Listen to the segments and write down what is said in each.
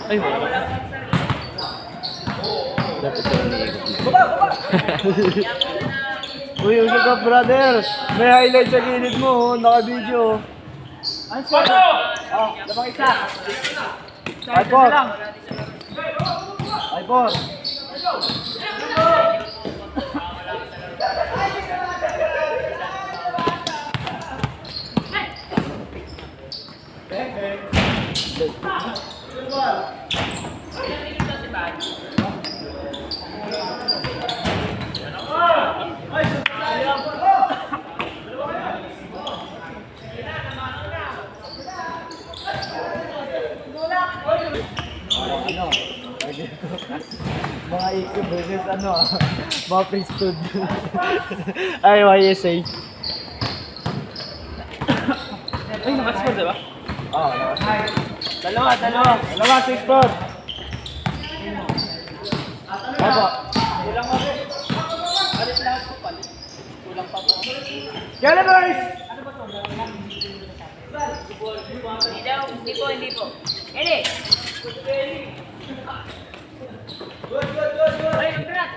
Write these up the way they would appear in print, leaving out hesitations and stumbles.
Ay, wala. Dapat ito umiikot. Uy, usap ka brother. May highlight sa gilid mo, oh. Naka-video. Ano sir? Oh, labang isa. iPod. iPod. Mga ikot versus mga priesthood. Ay, YSA. Ay, nakasipod, diba? Oo, Dalawa, priesthood. Opo. Kulang mo rin. Alis lahat ko palit. Kulang pa po. Calibers! Hindi po. Eli! Ay, magkarat!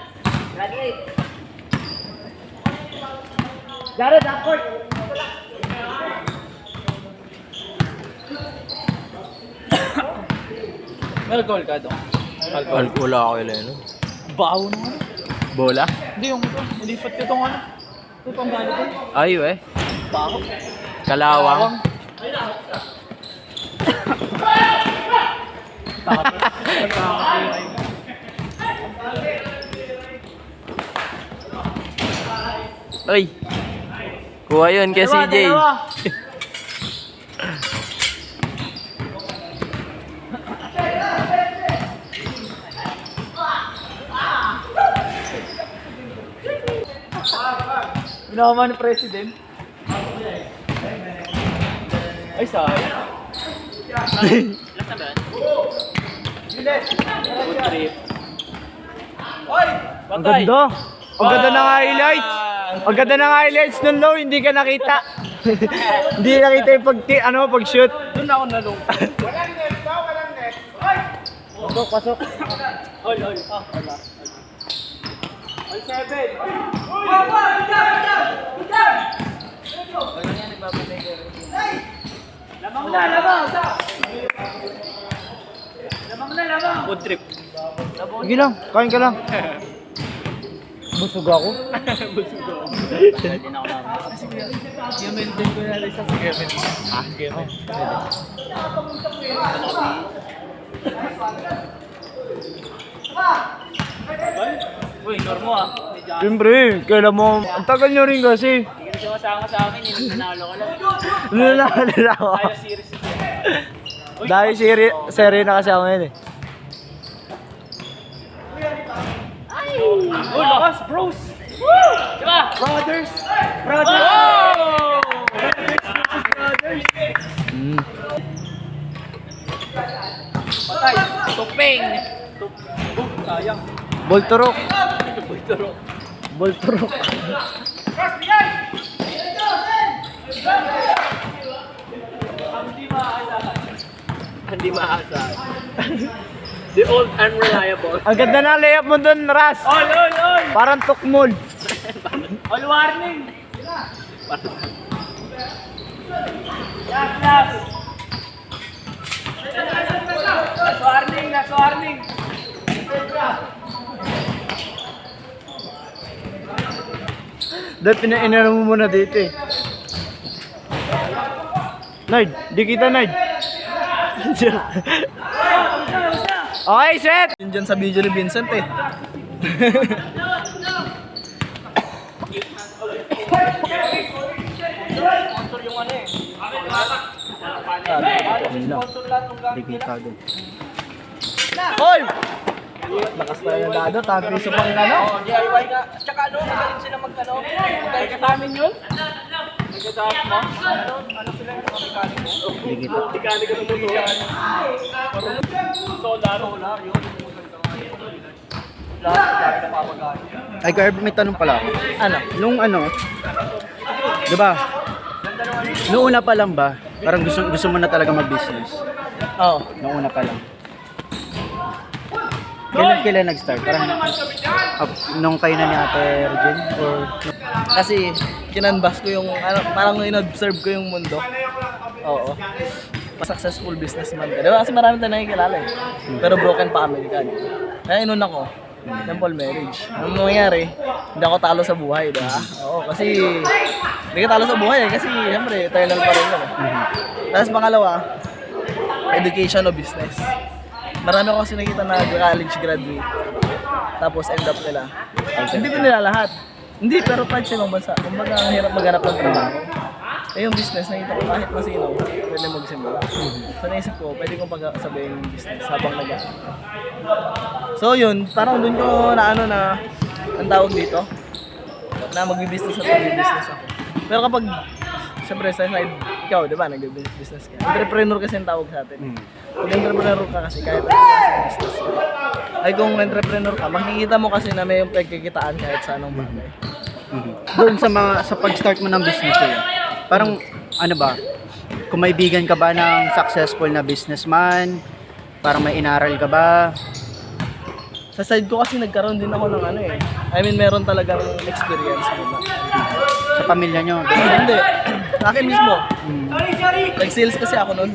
Graduate! Jared, upward! May alcohol ka doon? Alcohol. Wala ako yun eh. Baho naman. Bola? Hindi yung ito. Nilipat ko itong ano. Ito itong galo ko. Ayo eh. Baho. Kalawang. Ay. Kuha yun kay CJ. Pinakaman ni President. Ay, sayang. Last na ba? Good trip. Oy! Ang ganda! Ang ganda ng highlights! Ang ganda ng highlights nun, Low, hindi ka nakita. Hindi nakita yung pag-shoot. Doon ako nalung. Pasok. Oy. Ah, wala. Oy, 7. Lamang. Good trip. Sige lang, kain ka lang. Busog ako. Hindi na ako na. Sige. Gamen din ko na sa gamen. Ah, gamen. Uy, normo ah. Siyempre, kailan mo, ang tagal nyo rin kasi. Hindi ka sumasama sa amin, nanalo ka lang. Nalala ako. Tayo series ito. Dahil serie na kasi ako ngayon eh. Oh, lakas, bros! Woo! Diba? Brothers! Oh! Patay! Tuping! Sayang. Bolturok! Bulturo. Bolturok! Hindi maasahan. The old unreliable. Ang ganda na layup mo dun, Ras! Ol! Parang tukmol. All warning! Last! Last warning! Dahil pinainara mo muna dito eh. Nard, di kita Nard. Okay, set! Yun dyan sa video ni Vincent eh. Sponsor yung ano eh. Di kita dun. Hoy! Lakas tayo ng dado, tabi sa pang ano. Oh, DIY nga. Tsaka ano, magaling sila mag-ano. Magaling ka sa amin yun. Nagkatapos mo. Ano sila yung mga mekaniko? Di kita. Mekaniko ng motor. Solar yun. Lahat dahil napapagano. Ay, Garb, may tanong pala ako. Nung di ba? Noong una pa lang ba, parang gusto mo na talaga mag-business? Oo. Nung una pa lang. Kailan nag-start? Parang nung kayo na ni Ate Regine? Or Kasi kinanbas ko yung, parang in-observe ko yung mundo. Oo. Successful businessman ka. Diba? Kasi marami tayong nakikilala eh. Pero broken pa kami ni Kad. Kaya inuna ko, simple marriage. Ano nangyari? Hindi ako talo sa buhay, diba? Oo, kasi hindi ka talo sa buhay eh. Kasi siyempre, eternal pa rin yun eh. Tapos pangalawa, education o business. Marami ako kasi nakita na college graduate. Tapos end up nila. Hindi ko nila lahat. Hindi, pero kahit sa ibang bansa. Kumbaga, ang hirap maghanap ng trabaho. Eh yung business, nakita ko kahit masino, pwede magsimula. So naisip ko, pwede kong pag-sabihin yung business habang nag-aaral. So yun, parang dun ko na ang tawag dito, na mag-business ako. Pero kapag, siyempre sa side, ikaw, di ba, nag-business ka. Entrepreneur kasi yung tawag sa atin. Pag entrepreneur ka kasi, kahit ano kasi business ka. Ay kung entrepreneur ka, makikita mo kasi na may yung pagkikitaan kahit sa anong bagay. doon sa pag-start mo ng business yun, parang ano ba, kung may bigan ka ba ng successful na businessman, parang may inaral ka ba? Sa side ko kasi nagkaroon din ako ng I mean, meron talagang experience muna. Sa pamilya nyo? Hindi. Sa akin mismo. Nag-sales kasi ako noon.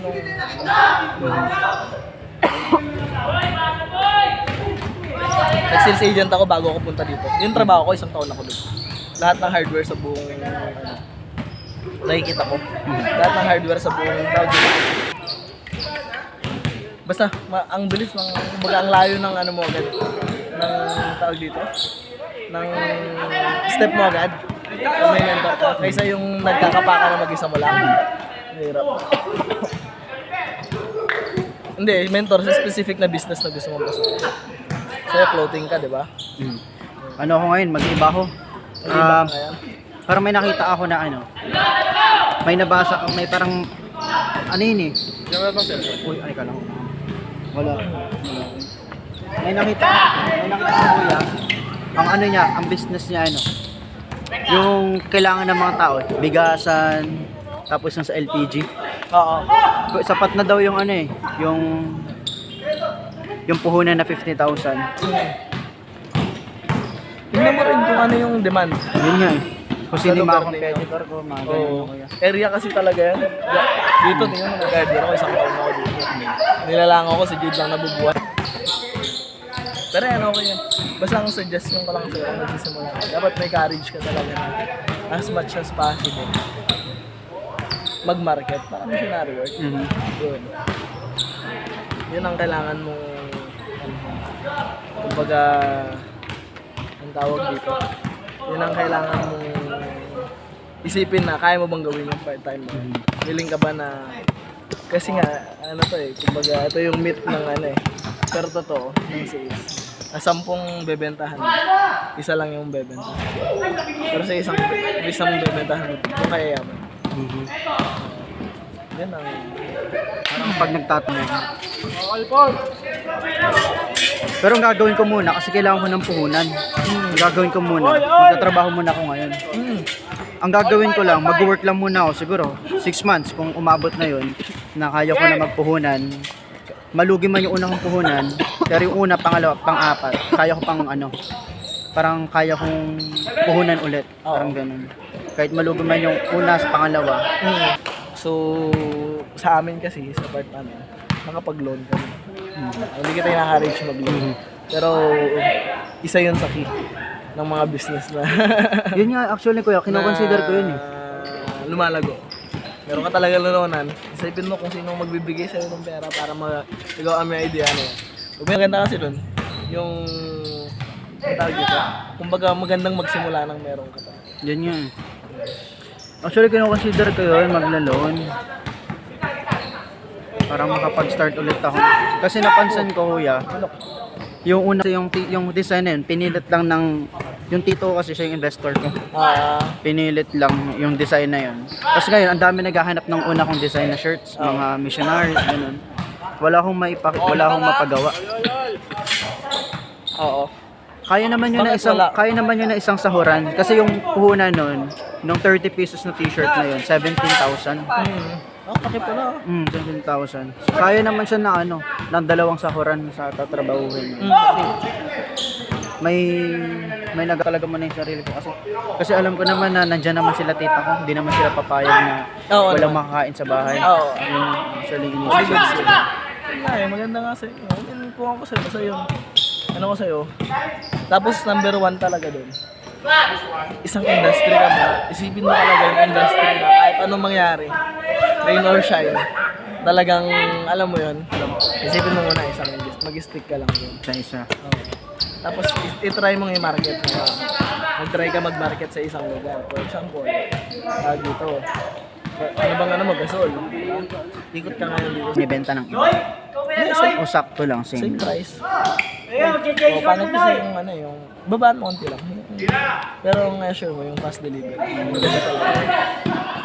Nag-sales agent ako bago ako punta dito. Yung trabaho ko, 1 taon ako doon. Lahat ng hardware sa buong nakikita ko. Lahat ng hardware sa buong tawag dito. Basta, ang bilis ng, kumbaga ang layo ng mo agad. Ng tawag dito. Ng step mo agad. Kung may mentor ka. Kaysa yung nagkakapaka na mag-isa mo lang. Mahirap. Hindi, mentor sa specific na business na gusto mong pasukin. Sa'yo, clothing ka, di ba? Ano ako ngayon, mag-iba ako. Mag-iba ka ngayon? Parang may nakita ako na may nabasa, may parang, yun eh. Uy, ay ka lang. Wala. May nakita ako kuya, ang niya, ang business niya yung kailangan ng mga tao, bigasan, tapos yung sa LPG. Oo. Sapat na daw yung yung puhunan na 50,000. Tingnan mo rin kung ano yung demand. Yun nga eh. Kung Sa sino lugar mga nila. competitor ko, mga Oo. ganyan kuya. Area kasi talaga yan. Dito, tingnan mo, nag-guardian ako, 1 taon ako dito. Nilalangaw ko, si Jude lang nabubuhay. Pero yan, okay yan. Basta ang suggestion ko lang sa'yo kung nagsisimula ka. Dapat may courage ka talaga na as much as possible mag-market para missionary work. Yun. Yun ang kailangan mong kumbaga ang tawag dito. Yun ang kailangan mong isipin na kaya mo bang gawin yung part-time mo. Willing ka ba na kasi nga kumbaga ito yung myth ng pero totoo ng sales. Na 10 bebentahan mo, isa lang yung bebentahan. Pero sa isang bebentahan mo, yung kaya yaman. Yan ang Parang pag nagtatanong. Pero ang gagawin ko muna, kasi kailangan ko ng puhunan. Ang gagawin ko muna, magtatrabaho muna ako ngayon. Ang gagawin ko lang, mag-work lang muna ako siguro 6 months kung umabot na yun, na kaya ko na magpuhunan. Malugi man yung unang puhunan, pero yung una, pangalawa, pang-apat, kaya ko parang kaya kong puhunan ulit. Parang ganun. Kahit malugi man yung una sa pangalawa. So, sa amin kasi, sa part namin, nakapag-loan kami. Hindi kita i-encourage mag-loan. Pero, isa yun sa key ng mga business na Yun nga, actually kuya, kinoconsider ko yun eh. lumalago. Meron ka talaga lunonan. Isipin mo kung sino magbibigay sa'yo ng pera para ikaw ang may idea na yan. Maganda kasi dun, yung tawag dito, kumbaga magandang magsimula ng meron ka pa. Yun nga. Actually, kinoconsider ko yun, magla-loan. Para makapag-start ulit ako. Kasi napansin ko, kuya, yung una, yung design na yun, pinilit lang yung tito ko kasi siya yung investor ko. Pinilit lang yung design na yun. Kasi ngayon, ang dami naghahanap ng una kong design na shirts, mga missionaries, ganun. Wala akong mapagawa. Oo. Kaya naman yun na isang sahuran kasi yung puhunan nun, nung 30 pesos na t-shirt na yun, 17,000. takip ko na. 17,000. Kaya naman siya na ano, ng dalawang sahuran sa tatrabahuhin. May nagtalaga mo na yung sarili ko kasi alam ko naman na nandiyan naman sila tita ko, hindi naman sila papayag na Oo, walang naman. makakain sa bahay. Oo. Yung actually inisip. Ay, maganda nga sa'yo. Yun, kuha ko sa'yo. Basta yun. Ano ko sa'yo? Tapos number 1 talaga dun. Isang industry ka ba? Isipin mo talaga yung industry na kahit anong mangyari, rain or shine, talagang alam mo yun. Isipin mo muna isang mag-stick ka lang yun. Isa. Tapos itry mong i-market mo. Mag-try ka mag-market sa isang lugar. For example, dito. Ano bang ano mo, gasol? Ikot ka ngayon dito. Binibenta ng iba. O sakto lang, Same same. price. O, pangit kasi yung ano, yung babaan mo konti lang. Pero ang sure mo, yung fast delivery. Kasi talaga,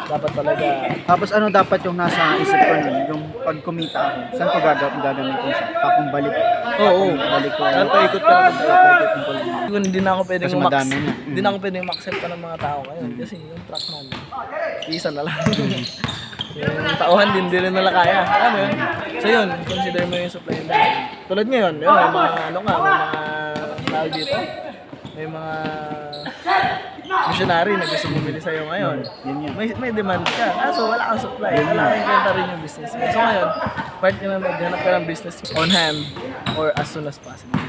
dapat talaga, Tapos ano dapat yung nasa isip ko nun, yung pag kumita ako, saan ko gagamitin siya? Pakumbalik. oo. Balik ko. Dapat paikot ka lang. Papaikot ko lang. Hindi na ako pwedeng Kasi madami na. Hindi na ako pwedeng ma-accept pa ng mga tao ngayon. Kasi yung truck namin, isa na lang. Yung tauhan din, hindi rin nila kaya. Alam mo yun? So yun, consider mo yung supply and demand. Tulad ngayon, yun, may mga ano nga, may mga tao dito. May mga missionary na gusto bumili sa'yo ngayon. Yun yun. May demand ka. Kaso wala kang supply. Wala kang kwenta rin yung business mo. So ngayon, part ka na maghanap ka ng business on hand or as soon as possible.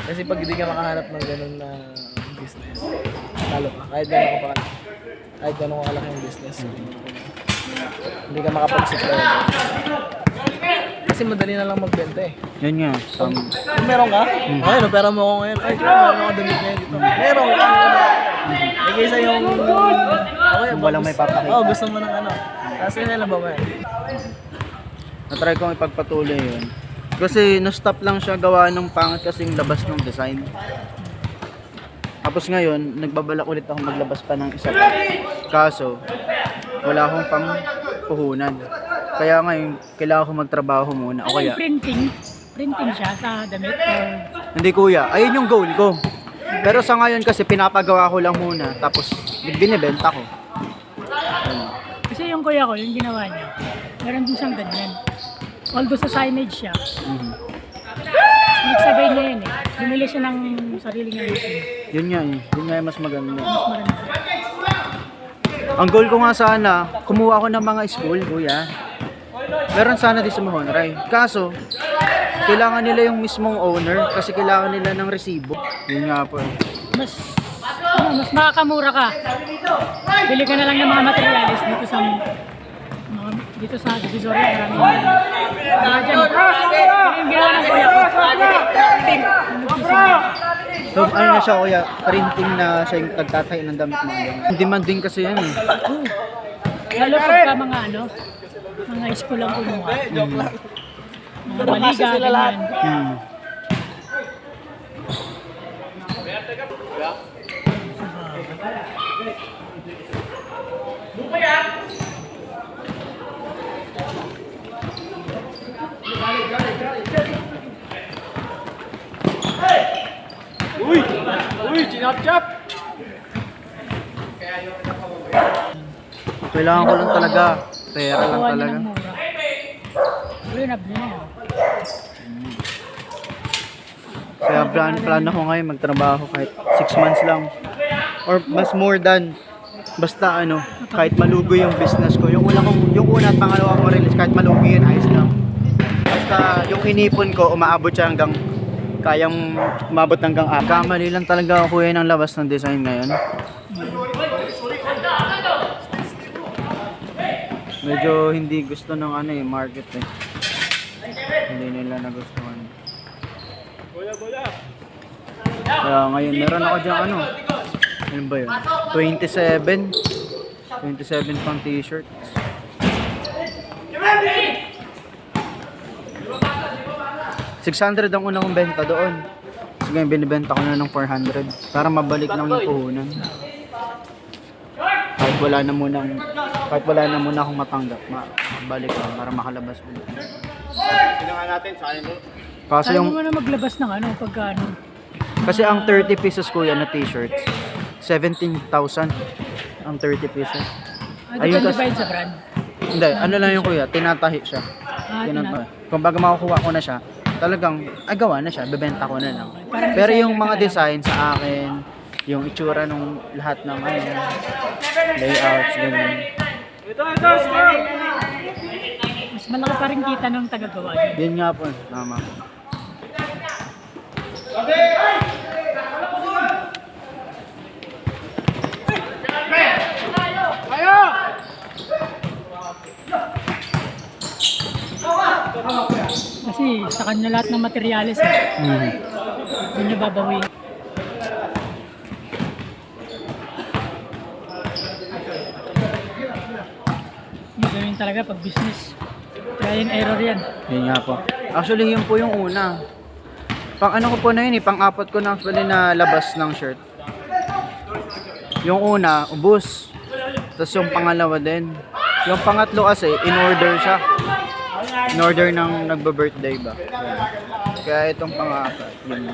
Kasi pag hindi ka makahanap ng ganun na business, talo ka. Kahit gano'n ka kalaki yung business. Hindi ka makapag-supply. Kasi madali na lang magbenta eh. Yun nga. Kung meron ka, ngayon, opera mo ako ngayon. Ay, meron ako damit ngayon dito. Meron ka. Eh, kaysa yung... Okay, Walang may papakita. Oo, gusto mo ng ano. Kasi nila ba ba? Na-try kong ipagpatuloy yun. Kasi na-stop lang siya gawa ng pangit kasing labas ng design. Tapos ngayon, nagbabalak ulit ako maglabas pa ng isa pa. Kaso, wala akong pang puhunan. Kaya ngayon, kailangan ko magtrabaho muna. O kaya, Printing siya sa damit or hindi kuya, ayun yung goal ko. Pero sa ngayon kasi pinapagawa ko lang muna. Tapos, binibenta ko. kasi yung kuya ko, yung ginawa niya, meron din siyang ganyan. Although sa signage siya, nagsabay niya yun eh. Bumili siya ng sarili niya machine. Yun nga eh. Yun nga yung mas maganda. Mas marami. Ang goal ko nga sana, kumuha ako ng mga school, kuya. Meron sana di sa Mahonray. Kaso, kailangan nila yung mismong owner kasi kailangan nila ng resibo. Yun nga po eh. Mas makakamura ka. Bili ka na lang ng mga materials dito sa Divisoria. Marami dyan. Yung ginawa ng kuya ko. So, ano na siya kuya, printing na siya yung nagtatahi ng damit mo. Demanding kasi yan eh. Lalo pagka mga school ang kumuha. Mga baliga, ganyan. Kailangan ko lang talaga. Pera lang Kuha niya talaga. ng mura. Renab niya yan. Kaya plan ako ngayon magtrabaho kahit 6 months lang. Or mas more than. Basta ano, kahit malugi yung business ko. Yung una at pangalawa ko release, kahit malugi yun, ayos lang. Basta yung inipon ko, umaabot siya hanggang kayang umabot hanggang kamali lang talaga ako kuya ng labas ng design ngayon. Medyo hindi gusto ng market eh. Hindi nila nagustuhan. Kaya ngayon meron ako dyan ano ba yun? 27 pang t-shirt. $600 ang unang kong benta doon. Kasi ngayon binibenta ko na ng 400 para mabalik lang yung puhunan. Kahit wala na muna akong matanggap, mabalik lang para makalabas ulit. Kasi Kaya yung mo na maglabas ng pagka kasi ang 30 pesos kuya na t-shirts, 17,000 ang 30 pesos. Depende kasi- pa yun sa brand. Hindi, ano lang yung kuya, tinatahi siya. Tinatahi. Kung baga makukuha ko na siya, talagang, gawa na siya, bebenta ko na lang. Parang Pero designer yung mga ka na lang. design sa akin, yung itsura nung lahat ng layouts, ganun. Mas malaki pa rin kita ng tagagawa niya. Yun nga po, tama. Kasi sa kanya lahat ng materyales eh. Mm. Doon niya babawi. Yung gawin talaga pag business. Try and error yan. Yun nga po. Actually, yun po yung una. Pang ano ko po na yun pang-apat ko na actually na labas ng shirt. Yung una, ubos. Tapos yung pangalawa din. Yung pangatlo kasi, in-order siya. In-order ng nagba-birthday ba. Yan. Kaya itong pang-apat. Yun.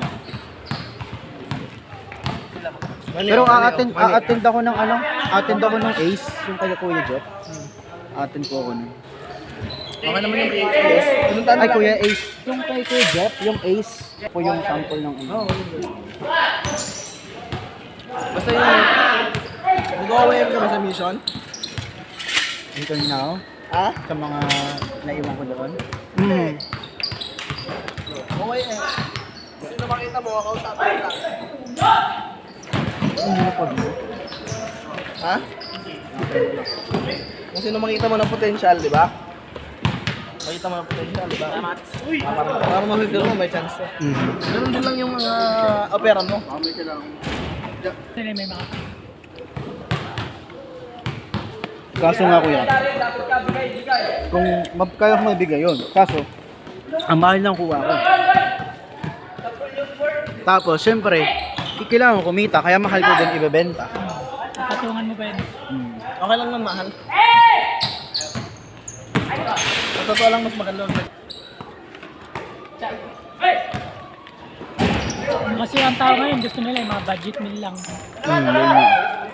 Pero a-attend ako ng ano? A-attend ako ng Ace, yung kay Kuya Jeff. A-attend po ako nun. Okay naman yung KS. Pinuntahan Ay, ka- Kuya Ace. Yung kay Kuya Jeff, yung Ace. Po yung sample ng ano. Basta yung... Mag-away ka ba sa mission? Until now, Ha? sa mga naiwan ko doon. Okay eh. Kung sino makita mo, kausapin lang. Ano po? Ha? Kung sino makita mo ng potential, di ba? Makita mo ng potential, di ba? Para ma-feel mo, may chance to. Ganun din lang yung mga operan mo. Sila may mga Kaso nga kuya, kung kaya ko mabigay yun. Kaso, ang mahal ng kuha ko. Tapos, syempre, kailangan ko kumita, kaya mahal ko din ibebenta. patungan mo ba yun? Okay lang man, mahal. Sa totoo lang, mas maganda. Kasi ang tao ngayon gusto nila yung mga budget meal lang. Yun nga.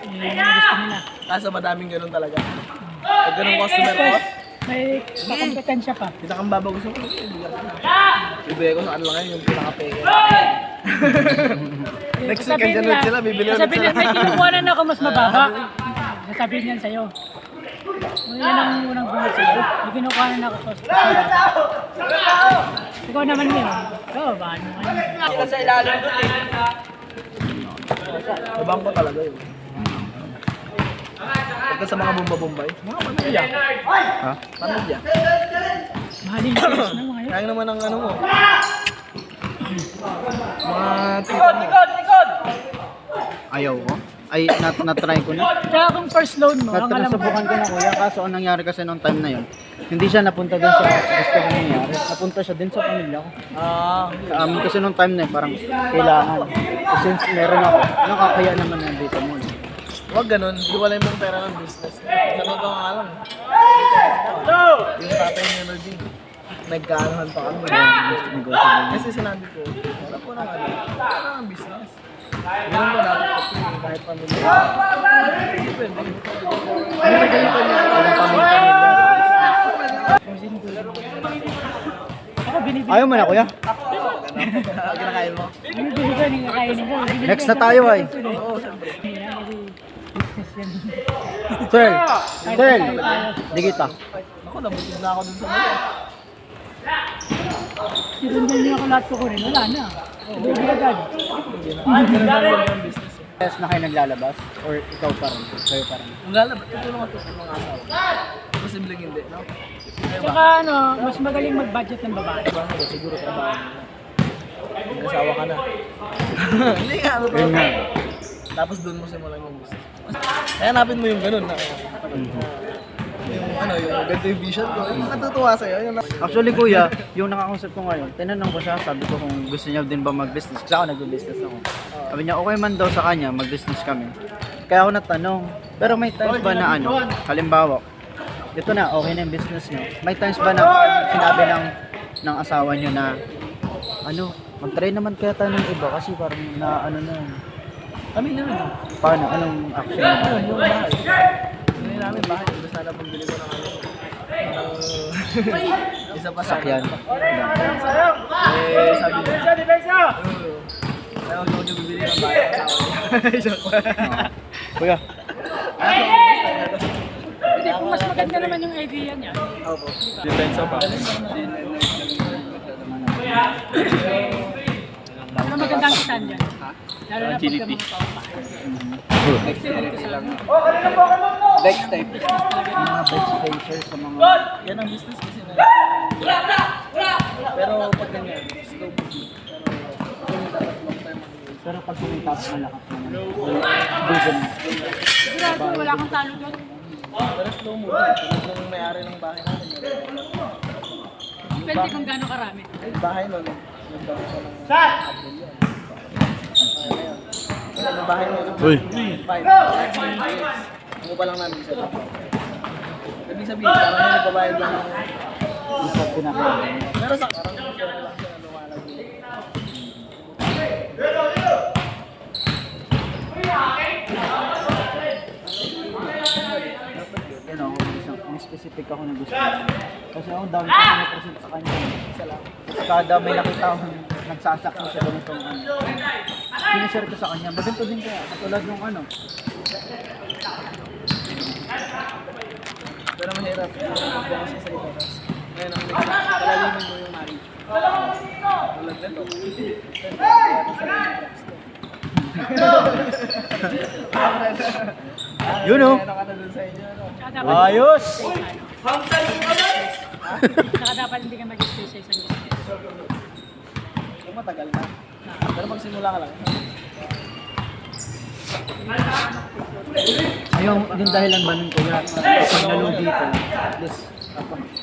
Yun yung gusto nila. Kaso madaming ganun talaga. Pag ganun customer ko, May kakompetensya pa. kita kang babagusin ko. Bibigay ko sa kanila ngayon yung pinaka-peke. Next week, Sasabihin andyan ulit sila, bibili ulit sasabihin sila. niya, may kinukuhanan ako mas mababa. Sasabihin niyan sa'yo. Yan ang unang bungad sa'yo. May kinukuhanan ako mas mababa. Ikaw naman yun. Oo, ba? Ano ka Sa bangko talaga yun. Pagka sa mga bomba-bombay, mga pamilya. Ha? Pamilya. Mahaling sales na mga yun. Kaya naman ang ano mo. Mga tita mo. Ayaw ko. Ay, na-try ko na. Kaya kung first loan mo, ang alam mo, Nasubukan ko na kuya, kaso ang nangyari kasi nung time na yun, hindi siya napunta dun sa gusto ko nangyari. Napunta siya din sa pamilya ko. Sa amin kasi nung time na yun, parang kailangan. Since meron ako, nakakaya naman nandito mo. Huwag ganun, iwalay mo yung pera ng business. Sa totoo nga lang. Yung tatay ni Energy, nagkaanuhan pa kami. Kasi sinabi ko, wala po ng ano, wala ng business. Ganun ko dapat kasi kahit pamilya. Hindi pwede. Hindi na ganito niya. Walang pamilya. ako binibili. Ayaw mo na kuya? Kinakain mo. Binibili ko, hindi kakainin ko. Binibili Next ko na tayo, ay. Oo, siyempre. Business yan. Sir! Sir! Di kita. Ako, nabusog na ako dun sa mga. Sinundan niyo ako lahat ko kunin. Wala na. Bibili agad. Ganun lang yung business. Yes na kayo naglalabas? Or ikaw pa rin? Kayo pa rin? Ang lalabas, tutulong ako sa mga asawa. Posibleng hindi, no? Tsaka ano, mas magaling mag-budget ng babae. Diba? Siguro trabaho mo na. Nag-asawa ka na. Hindi nga, ano Yun nga. Tapos doon mo simulan yung business. Kaya hanapin mo yung ganun na yung ano, yung ganito yung vision ko. Yung natutuwa sa'yo. Yung Actually kuya, yung nakakausap ko ngayon, tinanong ko siya, sabi ko kung gusto niya din ba mag-business. Kasi ako nag-business ako. Sabi niya, okay man daw sa kanya, mag-business kami. Kaya ako natanong, pero may times ba na ano, halimbawa, ito na, okay na yung business niyo. May times ba na sinabi ng asawa niyo na, ano, mag-try naman kaya tayo ng iba kasi parang na ano na, kami naman. paano, anong action na? Yung bahay. Hindi namin bahay. Gusto sana pambili ko ng ano. Isa pa sa Sakyan. sabi niya. Ayaw ko niyo bibili ng bahay kasama niya. Kuya. Hindi, kung mas maganda naman yung idea niya. Opo. Depensa pa. Pero magandang kitaan dyan. Lalo na pagka mga paupa. Next year dito sa amin. Next time. Mga best spacer sa mga... Yan ang business kasi na. Pero pag ganyan, slow movie. Pero pag sumitas malakas naman. Bugan. Sigurado, wala kang talo doon. Pero slow movie. Kung may-ari ng bahay natin. Depende kung gaano karami. Bahay nun. Yung bahay ko ng Abdul. Yung bahay nun. Uy. 5. Ano pa lang namin isa. Ibig sabihin, parang may nagbabayad lang ng... Isa pinaka. Pero sa parang lang siya lumalag. Yan o, may specific ako na gusto. Kasi ako dami ko pinapresent sa kanya. Tapos kada may nakita akong nagsasakso sa ganitong ano. Pinashare ko sa kanya. Maganto din kaya. Katulad nung ano. Pero mahirap. Bukas sa ito. Ngayon ang palalimin mo yung marriage. Tulad nito. Yun o. Ano ka na dun sa inyo? Ano? Saka dapat, Ayos! saka dapat hindi ka mag-stay sa isang business. Kung matagal na. Pero magsimula ka lang. Yung dahilan ba nun kuya, kapag nalo dito,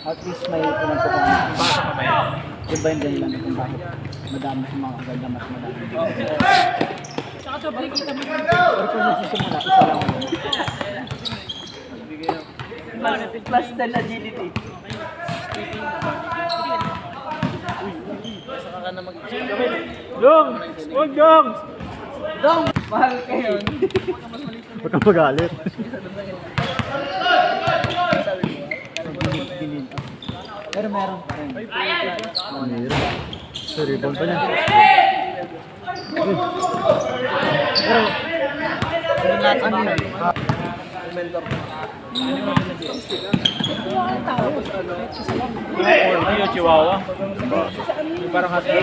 at least may pinagkukuhan. Basa pa ba yun? Yun ba yung dahilan kung bakit madami sa mga kaganda mas madami dito? Saka sobrang kita mo. Pero kung nagsisimula, isa lang yun. Plus 10 agility. Saka ka na Dong! Huwag dong! Dong! Mahal ka yun. Huwag kang magalit. Pero meron pa rin. Meron. So, rebound pa niya. Pero lahat ano yun? Mentor ko. Kuha ka ng tao. Kahit isa lang. Ano yung chihuahua? Yung parang husky.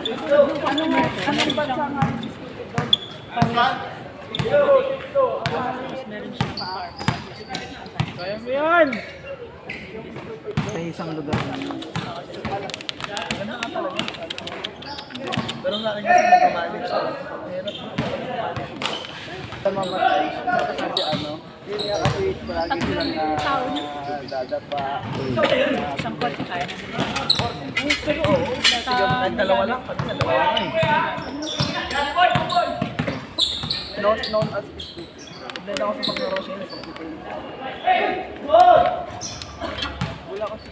Anong bansa nga? Meron siya pa. Kaya mo yan! Sa isang lugar lang. Pero sa akin kasi nagmamalig siya. Mahirap. Tamamatay. Kasi ano, yun nga kasi palagi silang na Tao niya. dadapa. Isang kotse kaya na nila. Pero oo, kahit dalawa lang, pati dalawa lang eh. Known as Istu. Hindi na ako sa paglaro siya yun. Wala kasi.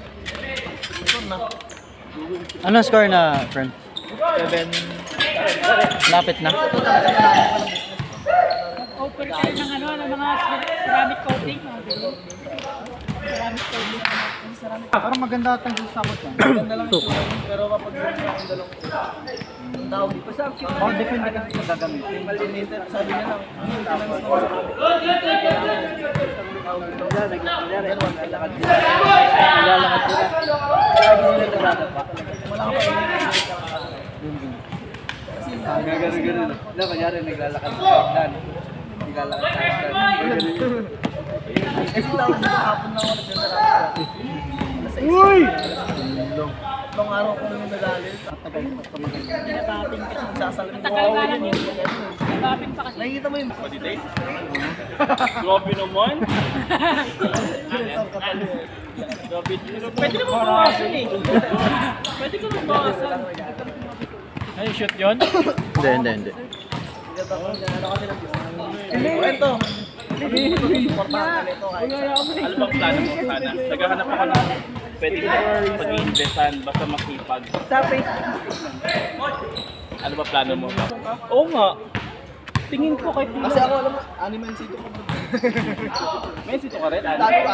Ito na. Anong score na, friend? 7. Lapit na. Open kayo ng ano, ng mga ceramic coating. Mga ganyan. Ceramic coating. Parang maganda at ang sakot yan. Ganda lang ito. Pero kapag yun sa akong dalawang ang tawag dito sa Oh, depende kasi sa gagamitin. malinated, sabi niya lang, maintenance naman sa amin. Naglalakad sila. Naglalakad sila. Lagi sila naglalakad. Wala ka pa Gano'n. Na, kanyari naglalakad sa hagdan. Naglalakad sa hagdan. Kasi lang, hapon lang ako nagsasalakad. Uy! Nung araw ko yung nagalit. Matagal na magpamaganda. Binabapin ka. Nagsasalakad. Matagal ka lang yun. Binabapin pa kasi. Nakikita mo yung Grabe naman! Pwede naman bawasan eh. Pwede ka magbawasan. Ay, shoot yun? Hindi. kwento. Importante nito kahit Ano bang plano mo sana? Naghahanap ako ng pwedeng pag-iinvestan basta makipag. sa Facebook. Ano ba plano mo? Oo nga. Tingin ko kahit Kasi ako alam mo, Animal City ko May sito ka rin? Dami ko,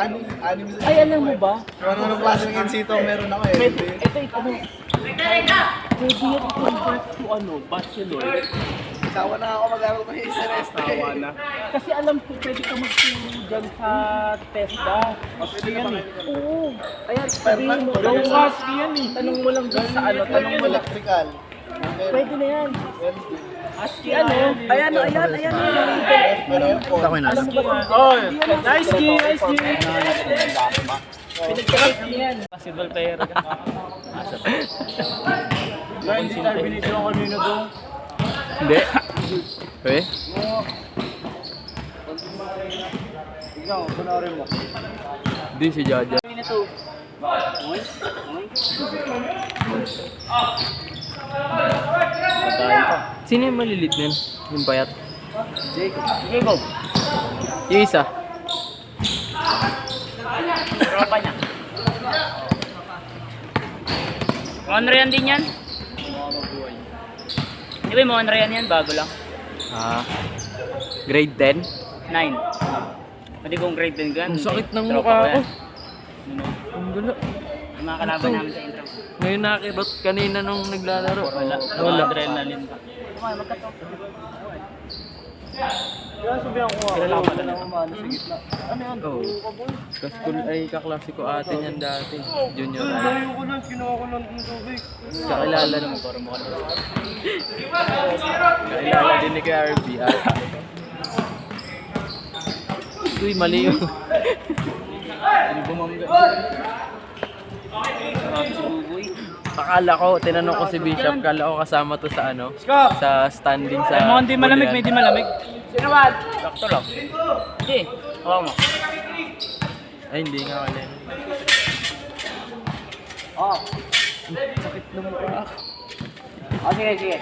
anim sa Ay, alam mo ba? Kung anong klase ng insito meron ako eh. Ito, ano? Pwede yan i-convert to bachelor. Sawa na ako mag-aral pa yung semester. Tawa na. Kasi alam ko, pwede ka magturo dyan sa TESDA. Pwede yan eh. Oo. Kaya sabihin mo, gawin mo yan eh. Tanong mo lang dyan sa tanong mo lang. Electrical. Pwede na yan. Aski ayan. Pero yun po. Ako na. Oh, nice key. Pinagkakit yan. Possible player ka. Asa pa. Hindi tayo binidyo ang kanina doon. Hindi. Okay. Ikaw, kunarin mo. Hindi si Jaja. Sino yung malilit nun? Yung payat? Jacob. Yung isa? Tropa niya. Monrean din yan. Di ba yung Monrean yan? Bago lang. Grade 10? 9. Pwede kong grade 10 gan. Ang sakit ng Tropa mukha yan. ko. Ang gulo. Yung mga kalaban namin sa intro. Ngayon nakirot kanina nung naglalaro. Wala. Adrenaline pa. Kaya sabihan ko nga, wala ka na umano sa gitna. Ano yan? Oo. Kaskul ay kaklase ko ate niyan dati. Junior high. Ayaw ko lang, kinuha ko lang ng tubig. Kakilala din. Kakilala din ni kay RB. Uy, mali yung... Akala ko, tinanong ko si Bishop, kala ko kasama to sa sa standing sa... Ay, mo hindi malamig, may di malamig. Sino ba? Sakto lang. Hindi. Hawa mo. Ay, hindi nga wala. Sakit ng mukha ako. Sige.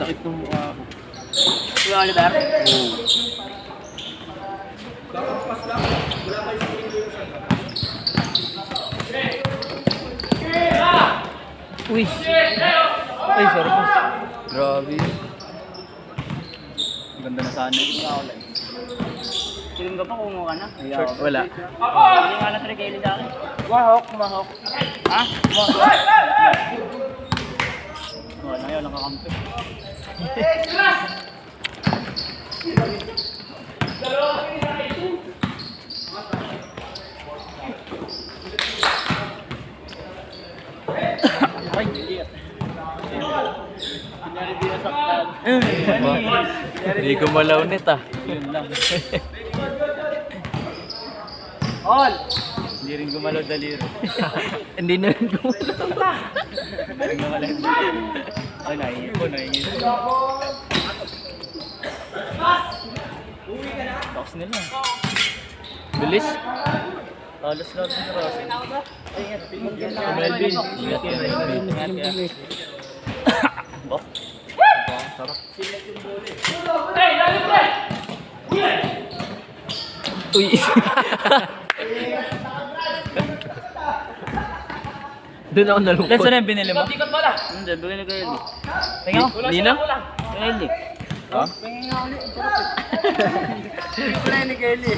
Sakit ng mukha ako. Sige, Oliver. Uy! Ay, sorry po. Grabe. Ganda na sana yung Kilim ka pa kung ka na. Short, wala. Hindi nga lang trigay sa akin. Mahok. Ha? Wala, ayaw lang kakampi. Ay, hindi. Kunyari di nasaktan. Hindi ko malaunit Yun lang. All! Hindi rin gumalaw daliri. Hindi na rin gumalaw. Hindi gumalaw. Ay, naiingit ko. Box nila. Bilis. Talos na rin sa Rossi. Melvin. Ingat yan. Ingat yan. Box. Sarap. Uy. Doon ako nalungkot. Ilan sana yung binili mo? Hindi, bigyan ni Gael. Tingnan mo. Hindi na? Gael eh. Ha? Hindi ko na yun ni Kelly.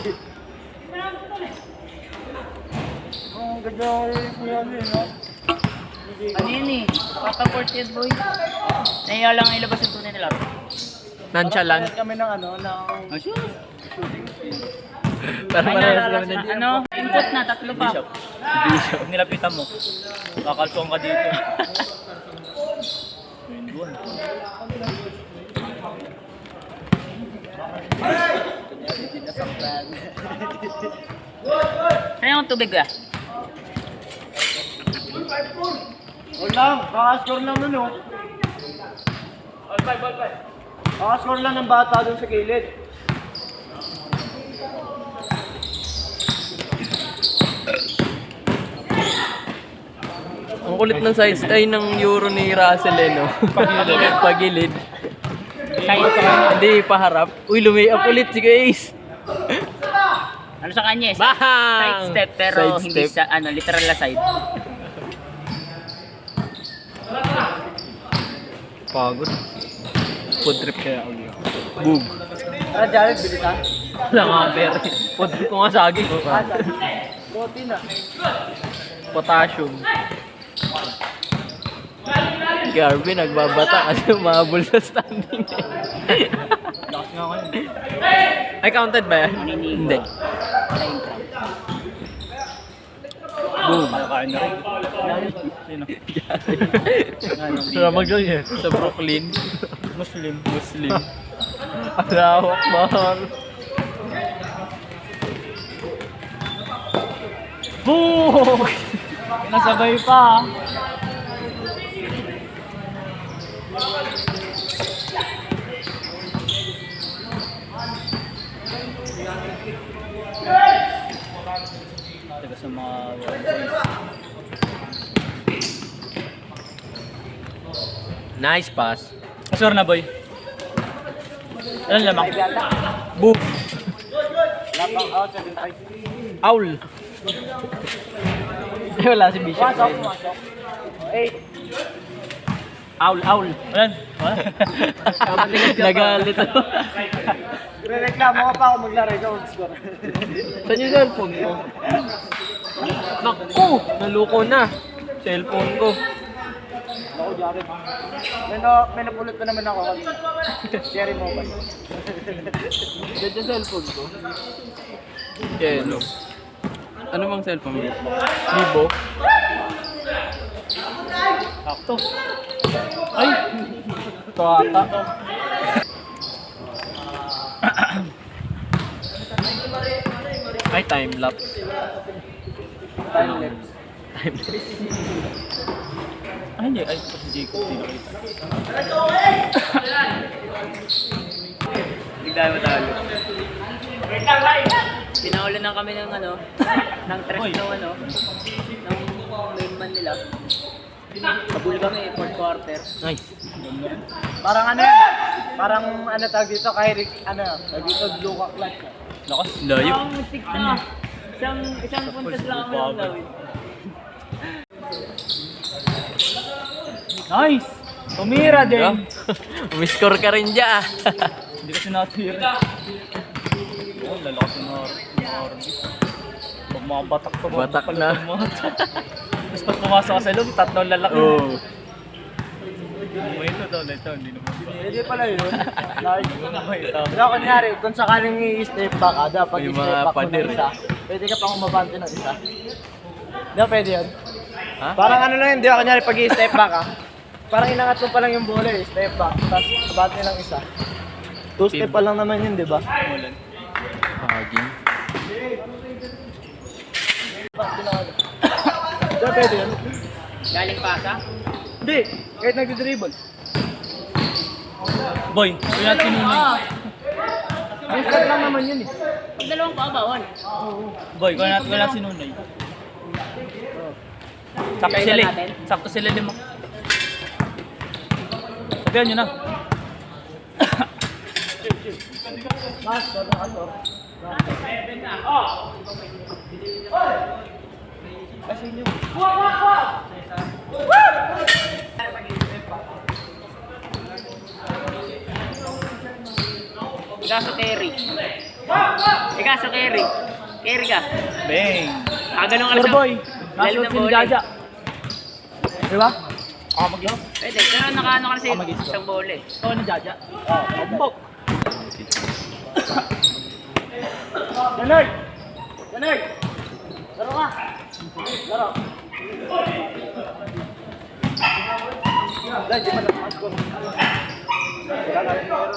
Ang ganda ko yan no? Ano yun eh? Passport yan boy. Nahiya lang ilabas yung tunay nila. Nonchalant. Kami ng ng... Oh, sure. Pero marami kami na Ano? Input na, 3 pa. Bishop. Pag nilapitan mo, kakalpong ka dito. Yun doon. Saan yung tubig ba? Wala, kakascore lang nun oh. Kakascore lang ng bata dun sa gilid. Ang kulit ng side stay ng Euro ni Russell no? Pagilid. Hindi, paharap. Uy, lumayap ulit si Ace. Ano sa kanya eh? Bang! Side step pero Side hindi step. sa literal na side. Pagod. Food trip kaya ako. Boom. Jared, bilisan. Wala nga pera. Pod ko nga saging. Protein ah. Potassium. Garby nagbabata kasi umabol sa standing. Lakas nga ako yun. Ay, counted ba yan? Hindi. Boom. Kain na rin. Sino? Sura mag-join eh. Sa Brooklyn. Muslim. Muslim. Allahu Akbar. Boom! Nasabay pa. Taga sa mga... Nice pass. Sure na, boy. Ano lamang? Boom. Owl. Ay, wala si Bishop. Owl, owl. Ayan. Nagalit ako. Reklamo ka pa ako maglaro ikaw. Score. Saan yung cellphone ko? Naku! Naluko na. Cellphone ko. Ako, Jared. May napulot na naman ako kanina. Cherry mobile. Diyan yung cellphone ko. Yellow. Ano bang cellphone mo? Vivo? Sakto. Ay! Ito ata. Ay, time-lapse. Time-lapse. Time-lapse. Ay, hindi. Ay, ito si Jacob. Hindi nakita. Bigla mo talo. Pinaulan na kami ng ano, ng tres ng ano, ng main man nila. Kabul kami, fourth quarter. Nice. Parang ano yan? Parang ano tawag dito? Kay Rick, ano? Tawag dito, Luka Clutch. Lakas. Layo. Ang muntik na. Isang puntas lang kami ng gawin. Nice! Tumira din! Umiscore ka rin dyan. Hindi kasi natira. Oh, lalakas yung Harvey. Pag mga batak pa, Batak na. Tapos pag pumasok ka sa loob, tatlong lalaki. Oo. May ito daw, ito, hindi naman. Hindi pala yun. Large. May ito. Pero kunyari, kung sakaling i-step back ka, dapat May i-step mga back mo pader. ng isa. Pwede ka pang umabante ng isa. Di ba pwede yun? Ha? Parang ano lang yun, di ba kunyari pag i-step back ka, parang inangat mo pa lang yung bola eh, step back, tapos abante ng isa. Two step pa lang naman yun, di ba? Haging. Di ba pwede yun? Galing pasa? Hindi, kahit nag-dribble. Boy, yun natin sinunod. Two step lang naman yun eh. Pag dalawang pa, bawal. Boy, kung natin sinunod. Sakto sila eh. Sakto sila lima. Sabihan nyo na. Ikaso carry. Ikaso carry. Carry ka. Bang! Ganun ka na Sir boy, Lalo nasa na si bola. Jaja. Di ba? Ako mag-inom. Pwede, pero nakaano ka na sa isang bola eh. Ito ni Jaja. Bok! Ganard! Ganard! Laro ka! Laro! Dahil di pa nag-score. Wala na rin meron.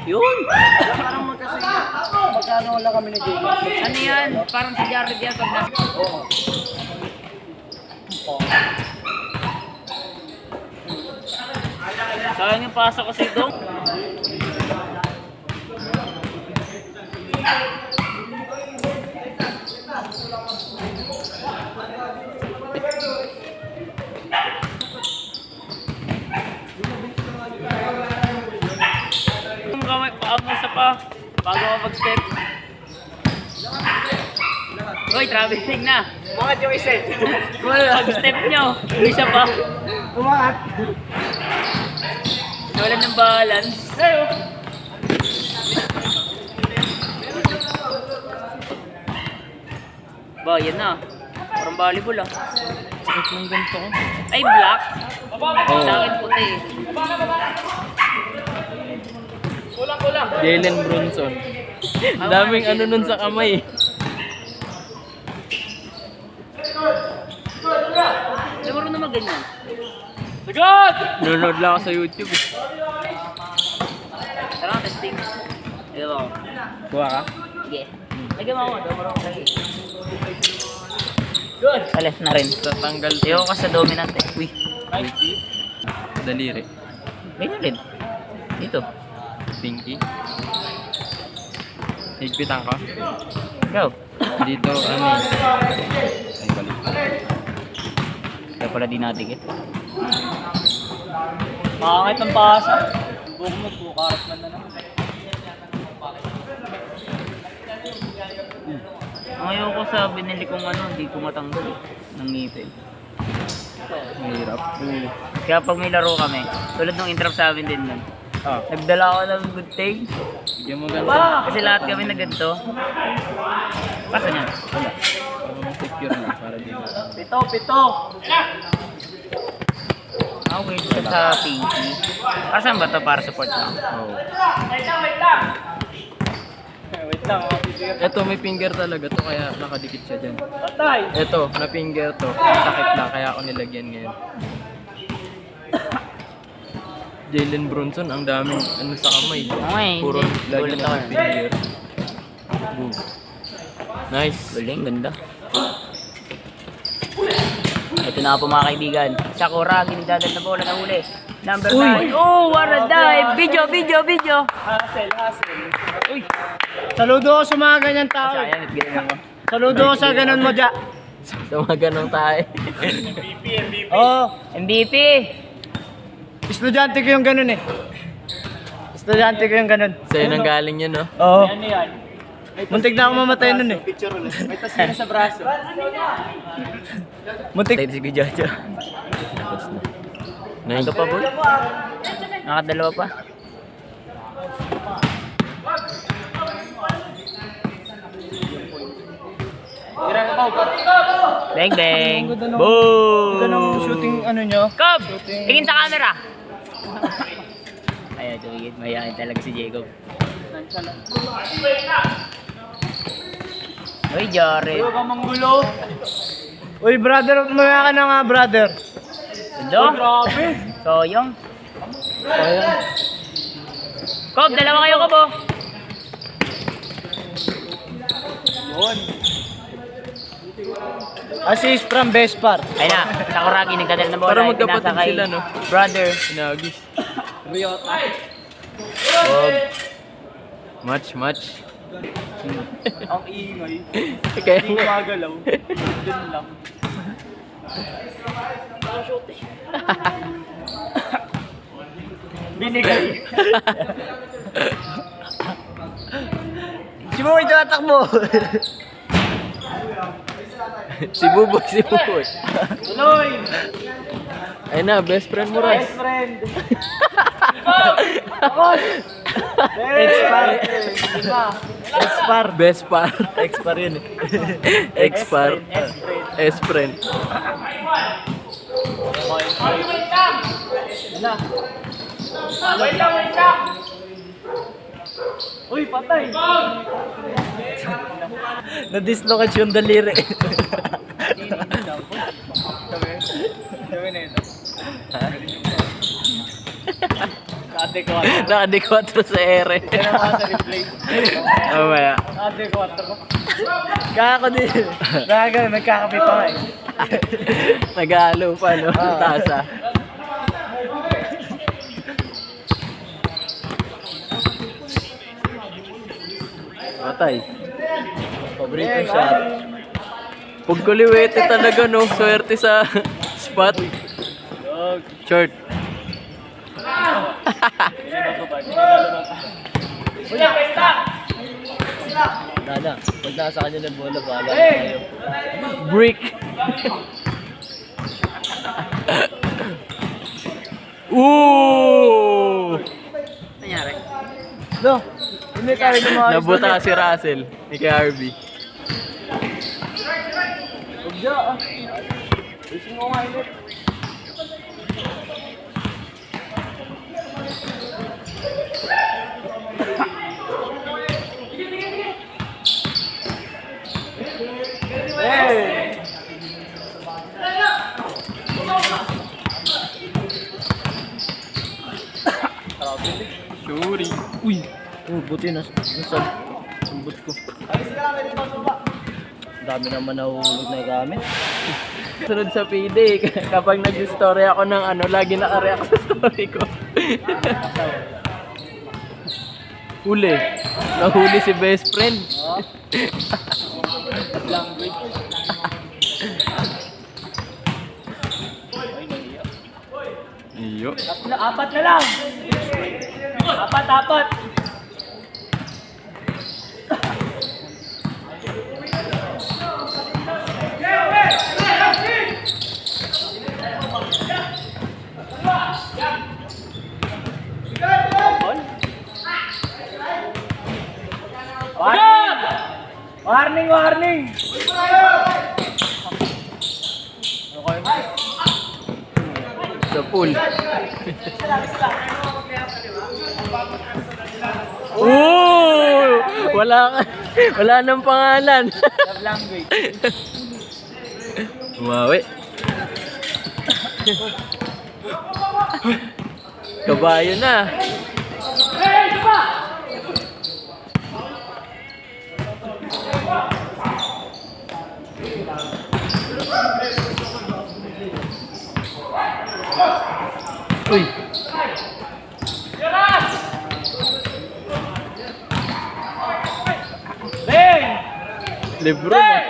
Yun! Parang magkano wala kami ni Jacob. Ano yan? Parang si Jared yan pag nasa... Sayang yung pasa kasi doon. Paa mo isa pa bago ka mag-step. Uy, traveling na. Umangat yung isa. Pag-step nyo, yung isa pa. Umangat. Wala ng balance. Ba, yan na. Parang volleyball ah. Sakit ng ganito ko. Ay, black. Sa akin puti. Jalen Brunson. Daming ano nun sa kamay. Siguro naman ganyan. Nanonood lang ako sa YouTube. Tara, testing. Ito ako. Kuha ka? Sige. Lagyan mo ako. Marunong lagi. Good. Sa left na rin. Tatanggal Ayaw ka sa dominant eh. Uy. daliri. Ganyan rin. Dito. Pinky. Higpitan ka. Go. Dito ano eh. Ay balik. Kaya pala di natin eh. Pangit ang pasa. Buko mo, bukarat man na naman. Ayaw ko sa binili kong ano, hindi ko matanggal eh. Ng ngipin. Mahirap. Kaya pag may laro kami, tulad ng interrupt sa amin din nun. Ah. Nagdala ako ng good thing. Bigyan mo ganito. Kasi lahat kami na ganito. Pasa niyan. Wala. Para ma-secure na. Para di na. Pito. Ah, wait ka sa pinky. Para saan ba ito? Para support lang. Oo. Wait lang. Ito may finger talaga to kaya nakadikit siya dyan. Patay. Ito, na finger to. Sakit na kaya ako nilagyan ngayon. Jalen Brunson, ang daming ano sa kamay. Okay, Puro hindi. lagi Gulat na ako. ng finger. Boom. Nice. Galing, ganda. Ito na po mga kaibigan. Sakura, ginidagat na bola na huli. Number 9. Oh, what a dive! Video! Hassel. Uy! Saludo ko sa mga ganyan tao. Sayang, at ganyan mo. Saludo ko sa ganun mo dyan. Sa mga ganong tayo. Oo. MVP! Estudyante ko yung ganun eh. Estudyante ko yung ganun. Sa'yo nang galing yun, no? Oo. Muntik na ako mamatay nun eh. May tasina sa braso. Muntik. Tayo si Gujaja. Tapos na. Nice. Ito pa, boy? Nakadalawa pa. Bang bang! Boom! Ganun shooting ano nyo. Cobb! Tingin sa camera! Ayan, tumigit. Mayayain talaga si Jacob. Uy, Jared. Manggulo. Uy brother, umaya ka na nga brother. Ito? Grabe. Soyong. Cobb, dalawa kayo, Cobb, oh. Assist from Bespar. Ayun na, Sakuragi, nagdadala ng bola. Para Ay, magkapatid pinasa kay sila, no? Brother. Inagis. Cobb. Match. Ang ingay. Kaya Hindi nga. magalaw. Dun lang. Binigay. Si Buboy tumatakbo. si Buboy. Tuloy. Ayun na, best friend mo, Ras. Best friend. Expar. Expar. Best par. Expar yun eh. Expar. S-friend. Wait lang. Uy, patay. Na-dislocate yung daliri. Gawin na ito. Ate ko. Naka-D4 sa ere. Kaya naman sa replay. Mamaya. Ate ko. Kako din. Nagkakape pa nga eh. Nag-aalo pa, no? Tasa. Patay. Paborito shot. Pag kuliwete talaga, no? Swerte sa spot. Short. Uy, pesta! Dada. Pag Pag nasa kanya ng bola, bahala na kayo. Brick. Ooh! Nangyari? No, hindi tayo lumayos. Nabuta si Russell. Ni kay RB. Huwag dyan ah. Ising mo nga ulit. Hey! Shuri. Uy! Oh, buti na sumbot ko. Dami naman nahuhulog na gamit. Sunod sa PD, kapag nag-story ako ng ano, lagi naka-react sa story ko. Huli. Nahuli si best friend. Iyo. Apat na lang! Apat! Warning! Sa pool. Oh! Wala nang pangalan. Love language. Umawi. Kabayo na. Uy. Lebron ah.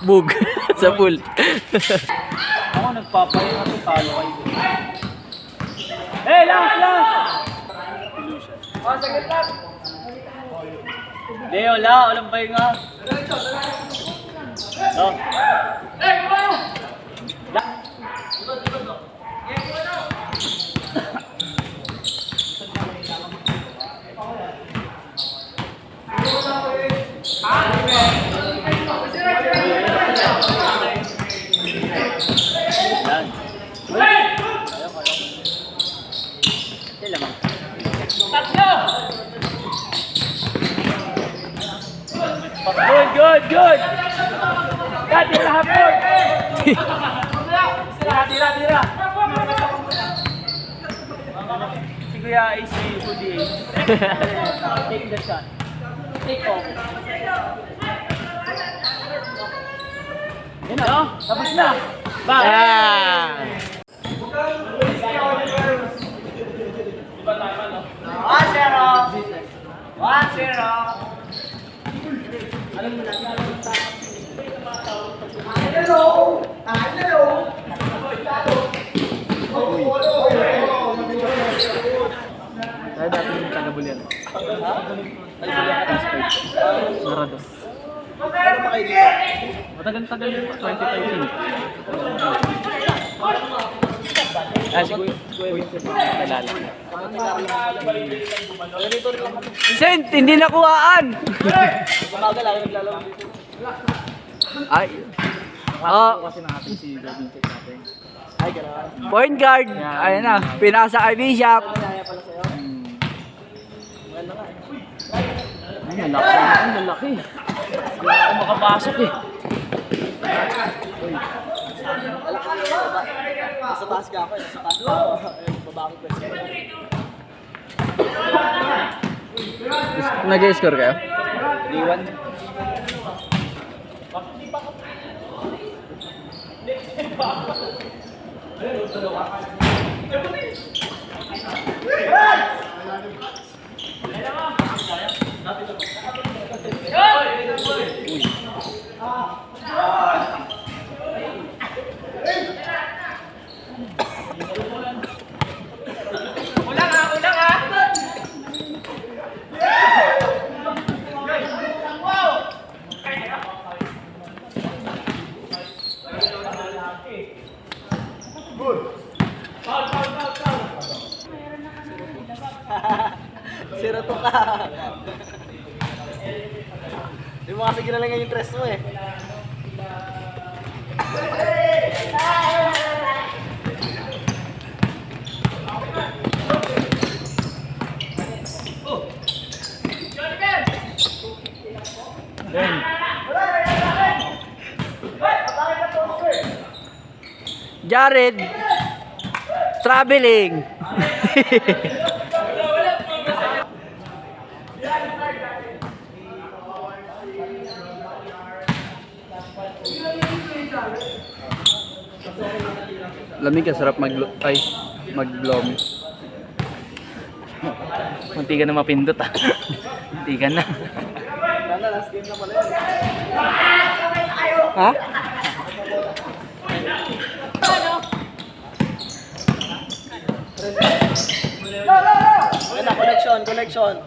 Bug sa pool. Ako nagpapahinga to talo kayo. Hey, last! Oh, saglit lang! Hindi, wala. Walang pahinga. Oh. Hey, kumayo! Good! Tira hapon! Tira! Si Kuya ay si Hoodie Ace. Take the shot. Take off. Yan na, tapos na! Bye! Ah! Tayo dati yung taga-Bulian. Narado. Ano ba kayo dito? Matagal-tagal yun pa, 2013. Si Kuya Vincent, kilala. Vincent, hindi nakuhaan! Umaga lang naglalaro dito. Ay. Kasi natin si Vincent natin. Ay, gano'n. Point guard. Ayun na, pinasa kay Bishop. Ay, malaki. Hindi ako makapasok eh. Nasa taas ka ako. Nasa taas ka ako. Babaki ko. Nag-score kayo? 3-1. Ulang ha! Zero to ka. Di mo kasi ginalingan yung tres mo eh. Jared, traveling. Lamig ka, sarap mag-blom. Munti ka na mapindot ah. Munti ka na. Sana last game na pala yun. Ha? Ayun na, connection.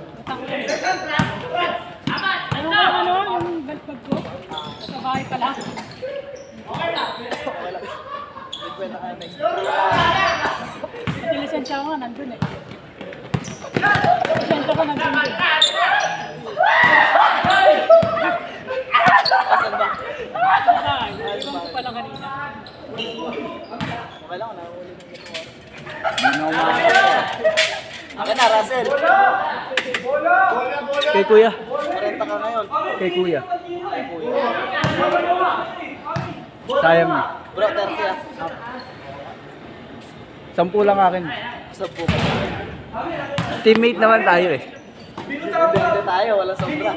Yung balpag ko? Sa bahay pala. Kwenta ka next. Pati lisensya ko nga, nandun eh. Lisensya ko nandun eh. Asan ba? Ibang ko pala kanina. Okay lang, nakahuli ng ginawa. Akin na, Russell. Kay kuya. 40 ka ngayon. Kay kuya. Sayang. Bro, 30 ah. 10 lang akin. Sab po ka. Teammate naman tayo eh. Hindi tayo, walang sobra.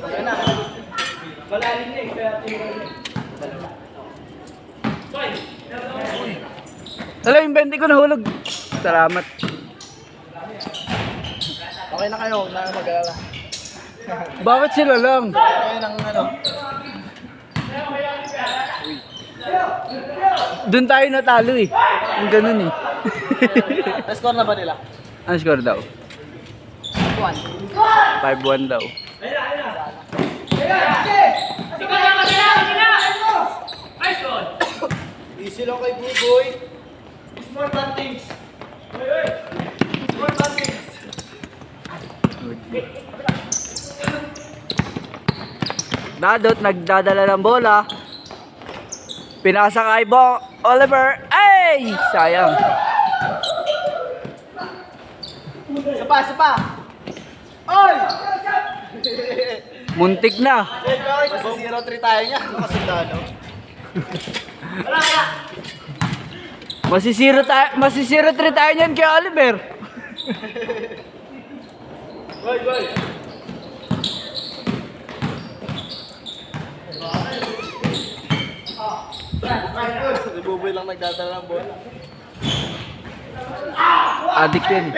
Ayun na. Tala, yung 20 ko nahulog. Salamat. Okay na kayo, huwag na kayo mag-alala. Bakit sila lang? Okay ng ano. Doon tayo natalo eh. Ang ganun eh. Na-score na ba nila? Ano score daw? 5-1 daw. Easy lang kay Buboy. Small things. Small things. Dadot nagdadala ng bola. Pinasa kay Oliver. Ay! Sayang. Isa pa. Oy! Muntik na. Kasi 0-3 tayo niya. Nakasundalo. Masisiro 3 tayo niyan kay Oliver. Si Buboy lang nagdadala ng bola. Adik yun.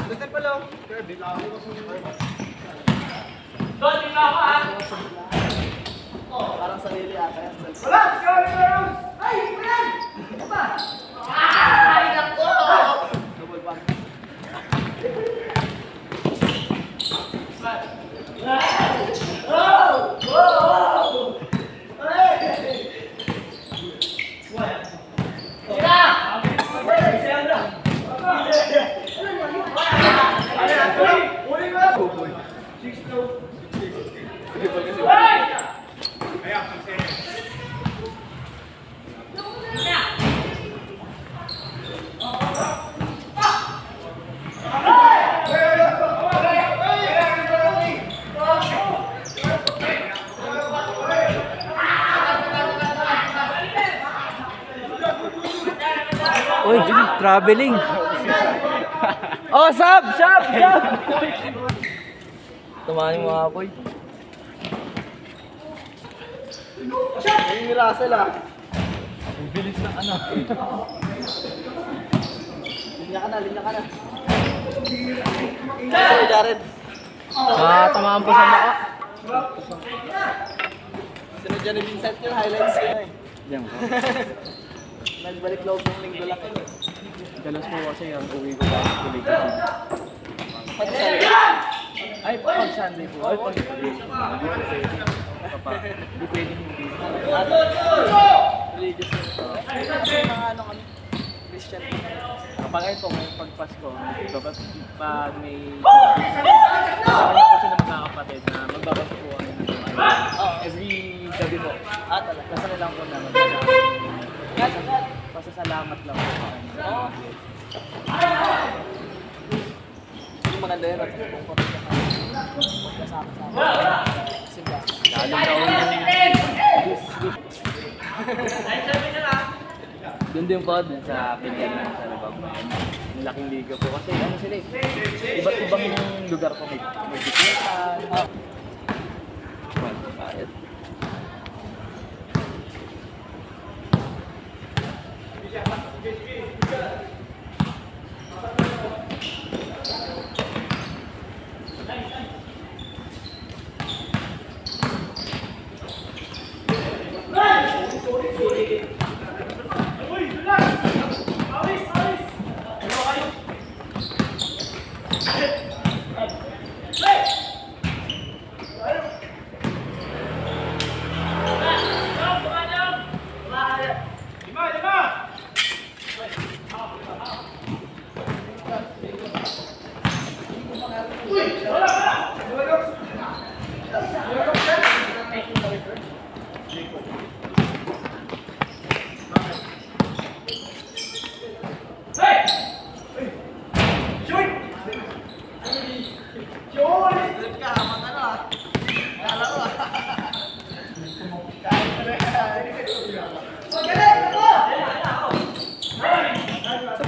Gusto pa lang. Parang sarili ata yan. Double back. Uy, traveling. Oh, sub. Tumahan yung mga boy. Ayun yung Russell ah. Ang bilis na ano. Linya ka na. Sorry, Jared. Tamaan po sa maka. Sinadya ni Vincent yung highlights niya eh. Diyan. Nagbalik loob ng linggo lang yun eh. Galas mo kasi ang uwi ko ba? Pag Sunday. Ay, pag Sunday po. Ay, pag hindi pwede hindi. Religious na ito. Kasi mga ano kami, Christian. Kapag ito, pag Pasko, pag may... Kaya po sila magkakapatid na magbabasa po kami ng every gabi po. Talaga. Kasala lang po na pasasalamat lang po kami. Yung maganda yun, at yung magkasama-sama. Simba. Lalo na una doon din po, dun sa Pilipinas, sa Labag. Yung laking liga po. Kasi ano sila eh, iba't ibang lugar po. May bisitan. Bayad.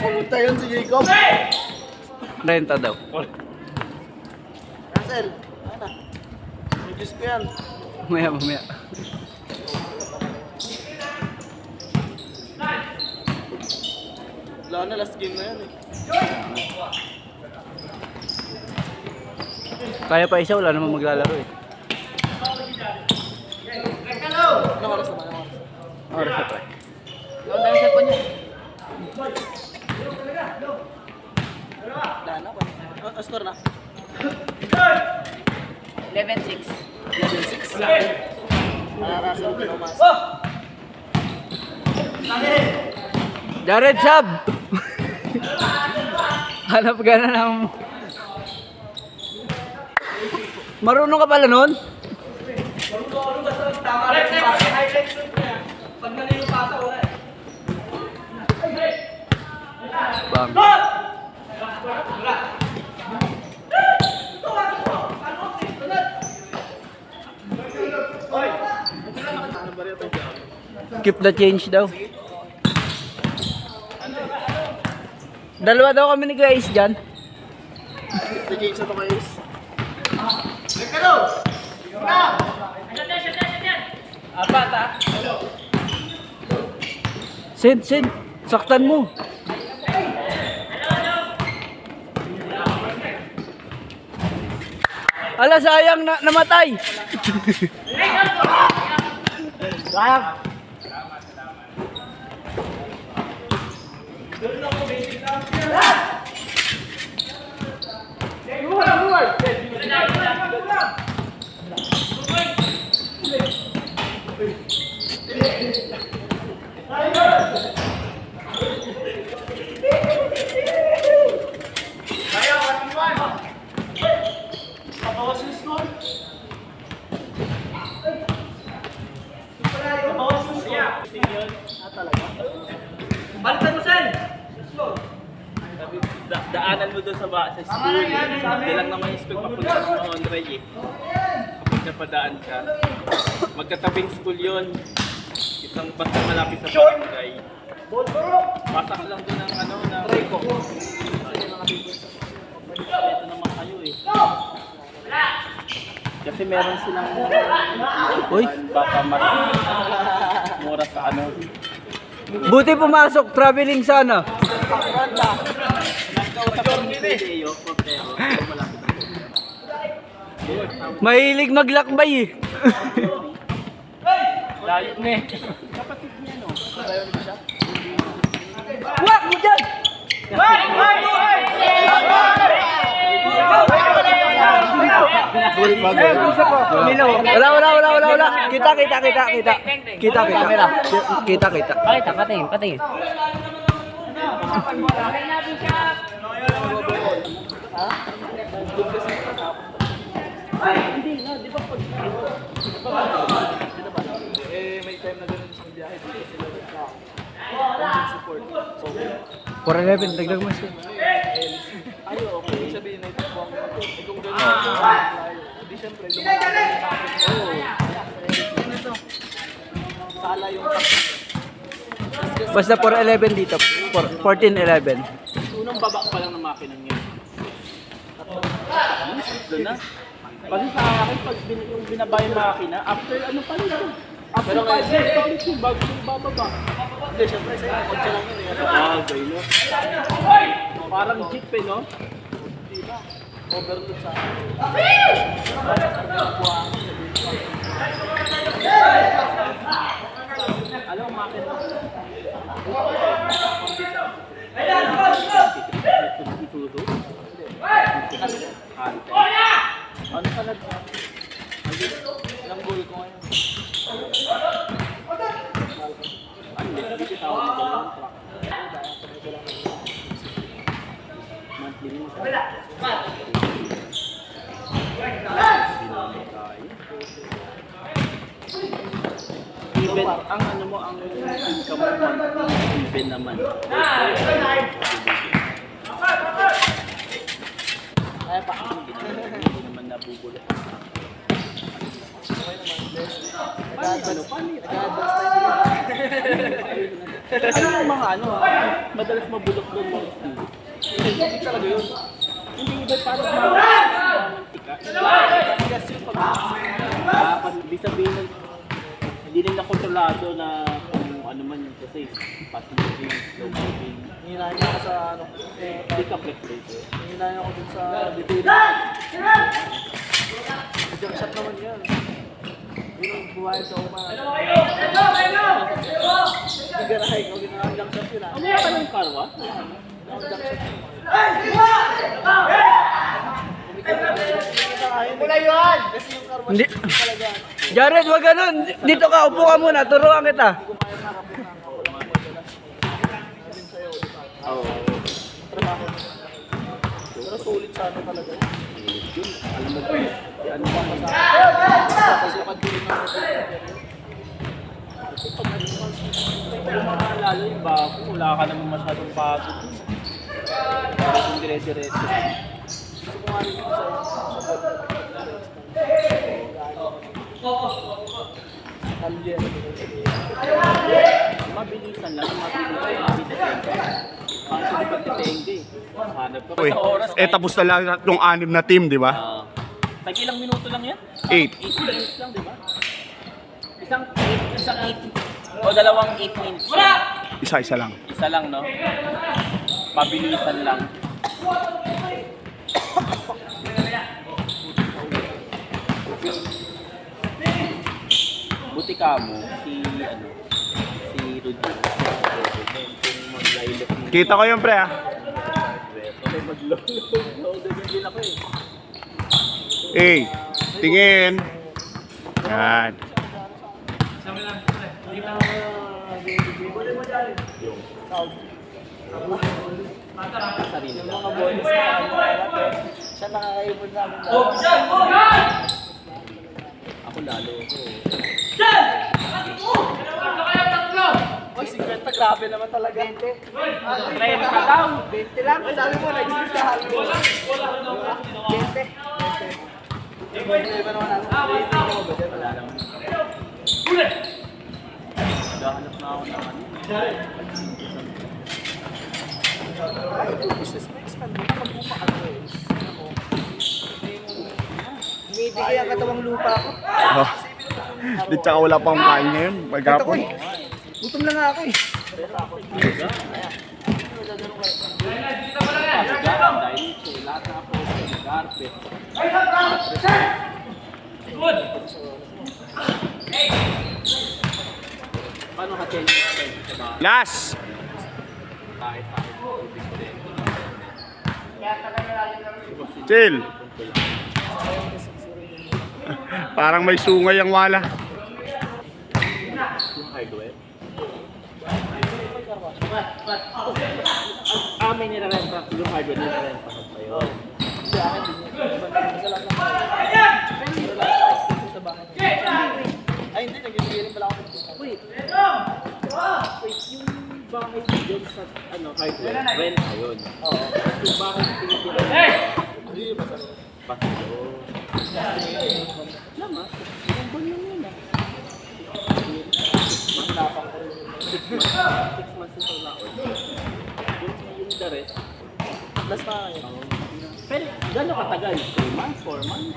Pumunta yun si Jacob. Renta daw. Russell, ano na? Reviews ko yan. Mamaya. Wala na, last game na yan eh. Kaya pa isa, wala namang maglalaro eh. Anong oras naman? Oras na pa eh. Ang dami sa niya. Wala na ba? Score na? 11-6. 11-6. Russell, Thomas. Jared Sab! Hanap ka na ng... Marunong ka pala nun? Bang. Keep the change daw. Dalawa daw kami ni guys dyan. The game sa mga is. Send. Saktan mo. Ala, sayang na namatay. Sayang. Daanan mo doon sa school. Hindi lang naman yung school papunta sa Honore eh. Kapag napadaan ka, magkatabing school yun. Isang basta malapit sa barangay. Basta ka lang doon ng ano, na Rico. Ito naman kayo eh. Kasi meron silang Uy, baka mas mura sa ano. buti pumasok, traveling sana. Mahilig maglakbay eh. Layo na eh. Wag mo dyan! Wala. Kita. Pakita, patingin. May time na ganun sa biyahe dito sila support. So, 411, dagdag mo siya. okay. Sabihin na ito po ang kung gano'n hindi syempre sala yung Basta 411 dito. 1411. Unang baba pa lang ng makina niya. Doon na. Pag sa akin, pag yung binaba yung makina, after ano pa rin yun? After 5 years, ulit yung bago yung bababa. hindi syempre sa inyo kotse lang yun Okay, no? Parang jeep eh, no? overload sa Alam mo, makina. Isuzu? Ano ka nag... ilang goal ko ngayon Ano, hindi tawag nito ng truck. Monthly mo siya. Even, ang ano mo, ang income mo monthly, even naman. Kaya pa ako hindi naman nabubulot. Paano yun? Ano yung mga ano, madalas mabulok doon mga steel? Hindi talaga yun. Hindi iba parang mantika. Kasi yung pag ibig sabihin nun, hindi nila kontrolado na kung ano man yun kasi fast moving, slow moving. hinahin ako sa ano Hindi ka flexible. hinahin ako dun sa detailing jump shot naman yan yung buhay sa uma hindi ganahay ko ginawang jump shot yun Ano yung kalang karwa? Hindi. Jared, wag ganun. Dito ka, upo ka muna. Turuan kita. Oo. pero sulit sa ano talaga Alam mo ba? Ano ba masama? kasi pagdiling ng Yung mga lalo yung bako, wala ka naman masyadong pagod. Parang yung dire-diretso. gusto ko nga rin yung Talyer. Mabilisan lang, mabilisan. Ang sa pagtitengge. Hanap ka pa Uy, sa oras. tapos na lang yung 6 na team, di ba? Tag ilang minuto lang yan? 8. 8 minutes lang, di ba? Isang 8 o dalawang 8 minutes. Isa-isa lang. Isa lang, no? Mabilisan lang. Buti ka mo, si Rudy. Kung mag-live mo. Kita ko yun, pre, ah. Okay, mag-load din ako eh. Tingin. Yan. Sarili Yung lang. mga bonus na ano siya nakakaipon sa amin Ako lalo ko. Oy, 50 grabe naman talaga 20 Try ka daw. 20 lang sabi mo nag-isisyahan mo 20 iba naman ako Wala naman. Naghahanap na ako ng ano. business mo expand mo mag-upa ka humibigay ang katawang lupa ko Oh. Di tsaka wala pang kain ngayon. Pagkapon. gutom na nga ako eh Pagkakaan dahil ito. Lahat na ako. Carpet. Paano ka 10 sa mga Last. kahit sa akin? Chill. Parang may sungay ang wala. May nirarenta. Yung hardware nirarenta ko pa yun. Ay, hindi. Nag-ibigay rin pala ako. Wait, yung bahay dyan sa hardware, rent na yun. Oo. Yung bahay na tinitira Hindi ba sa Pasyo. Lama, yung buwan lang yun ah. 6 months yung laon. Yung the rest, last na yun? pero gano'ng katagal? 3 months, 4 months?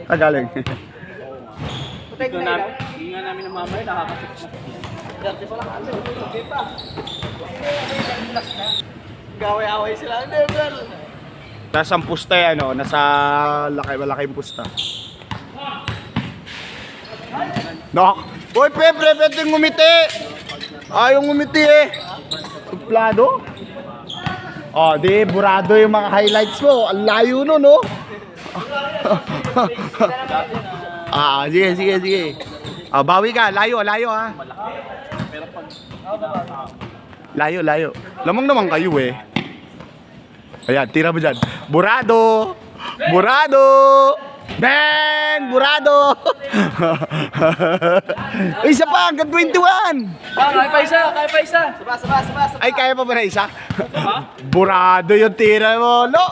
Ah, galing. Hindi nga namin ng mamay, nakakasip na. Dati pala ka. Okay pa. Gaway-away sila. Never. Nasa ang pusta yan, ano? Nasa malaking pusta. Nok! Uy, Pepe, pwede ngumiti! Ayaw ngumiti eh! Suplado? Oh, di, burado yung mga highlights mo. Ang layo nun, no? Sige. Bawi ka. Layo ha. Layo. Lamang naman kayo eh. Ayan, tira mo dyan. Burado! Bang! Burado! Isa pa, hanggang 21! Kaya pa isa. Saba. Ay, kaya pa ba na isa? Burado yung tira mo, no?